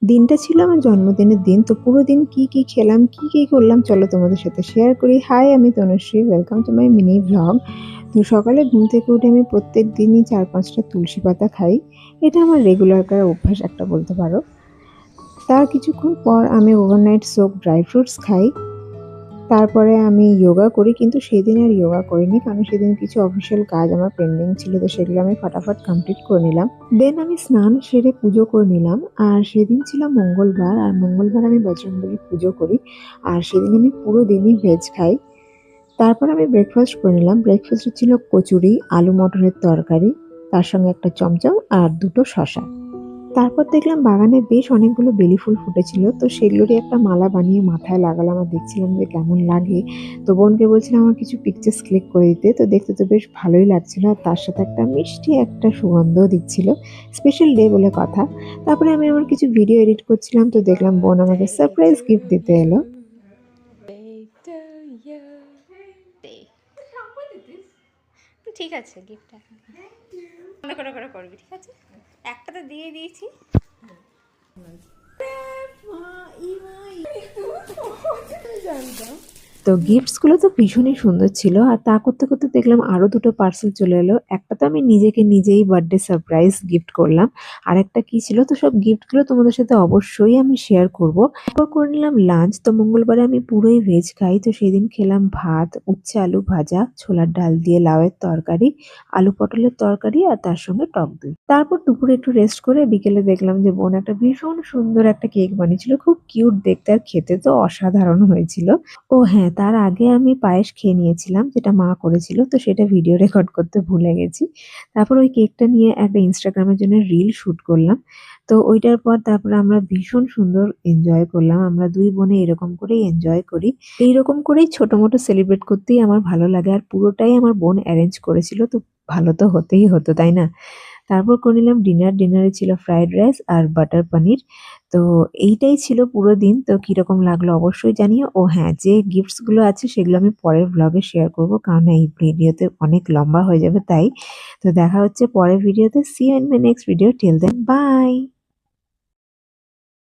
দিনটা ছিল আমার জন্মদিনের দিন। তো পুরো দিন কি, কি খেলাম, কি, কি করলাম চলো তোমাদের সাথে শেয়ার করি। হাই, আমি Tanushree. Welcome to my mini vlog. তো সকালে ঘুম থেকে উঠে আমি প্রত্যেক দিনই ৪-৫ টা তুলসী পাতা খাই। এটা আমার রেগুলার করা অভ্যাস একটা বলতে পারো। তার কিছুক্ষণ পর আমি ওভারনাইট সোক ড্রাই ফ্রুটস খাই। তারপরে আমি যোগা করি, কিন্তু সেদিন আর যোগা করিনি কারণ সেদিন কিছু অফিসিয়াল কাজ আমার পেন্ডিং ছিল, তো সেগুলো আমি ফটাফট কমপ্লিট করে নিলাম। দেন আমি স্নান সেরে পুজো করে নিলাম। আর সেদিন ছিল মঙ্গলবার, আর মঙ্গলবার আমি বজরংবলীর পুজো করি। আর সেদিন আমি পুরো দিনই ভেজ খাই। তারপর আমি ব্রেকফাস্ট করে নিলাম। ব্রেকফাস্টে ছিল কচুরি, আলু মটরের তরকারি, তার সঙ্গে একটা চমচম আর দুটো শসা। তারপর দেখলাম বাগানে বেশ অনেকগুলো বেলি ফুল ফুটেছিল, তো সেগুলোরই একটা মালা বানিয়ে মাথায় লাগালাম আর দেখছিলাম যে কেমন লাগে। তো বোনকে বলছিলাম আমার কিছু পিকচার্স ক্লিক করে দিতে, তো দেখতে তো বেশ ভালোই লাগছিল আর তার সাথে একটা মিষ্টি একটা সুগন্ধও দিচ্ছিল। স্পেশাল ডে বলে কথা। তারপরে আমি আমার কিছু ভিডিও এডিট করছিলাম, তো দেখলাম বোন আমাকে সারপ্রাইজ গিফট দিতে এলো। ঠিক আছে, গিফট মনে করে করে করবি, ঠিক আছে? একটা তো দিয়ে দিয়েছি। তো গিফটসগুলো তো ভীষণই সুন্দর ছিল, আর তা করতে করতে দেখলাম আরো দুটো পার্সেল চলে এলো। একটা তো আমি নিজেকে নিজেই বার্থডে সারপ্রাইজ গিফট করলাম, আর একটা কি ছিল, তো সব গিফটগুলো তোমাদের সাথে অবশ্যই আমি শেয়ার করব। তারপর করে নিলাম লাঞ্চ। তো মঙ্গলবারে আমি পুরোই ভেজ খাই, তো সেদিন খেলাম ভাত, উচ্ছে আলু ভাজা, ছোলার ডাল দিয়ে লাউয়ের তরকারি, আলু পটলের তরকারি আর তার সঙ্গে টক দই। তারপর দুপুরে একটু রেস্ট করে বিকেলে দেখলাম যে বোন একটা ভীষণ সুন্দর একটা কেক বানিয়েছিল, খুব কিউট দেখতে আর খেতে তো অসাধারণ হয়েছিল। ও হ্যাঁ, তার আগে আমি পায়েস খেয়ে নিয়েছিলাম যেটা মা করেছিল, তো সেটা ভিডিও রেকর্ড করতে ভুলে গেছি। তারপর ওই কেকটা নিয়ে একটা ইনস্টাগ্রামের জন্য রিল শুট করলাম। তো ওইটার পর তারপরে আমরা ভীষণ সুন্দর এনজয় করলাম। আমরা ২ বোনে এরকম করেই এনজয় করি। এইরকম করেই ছোট-মোটো সেলিব্রেট করতেই আমার ভালো লাগে। আর পুরোটাই আমার বোন অ্যারেঞ্জ করেছিল, তো ভালো তো হতেই হতো, তাই না? তারপর করে নিলাম ডিনার। ডিনারে ছিল ফ্রাইড রাইস আর বাটার পনির। তো এইটাই ছিল পুরো দিন। তো কিরকম লাগলো অবশ্যই জানিও। ও হ্যাঁ, যে গিফটস গুলো আছে সেগুলো আমি পরের ভ্লগে শেয়ার করব, কারণ এই ভিডিওতে অনেক লম্বা হয়ে যাবে তাই। তো দেখা হচ্ছে পরের ভিডিওতে। See you in my next video. Till then by.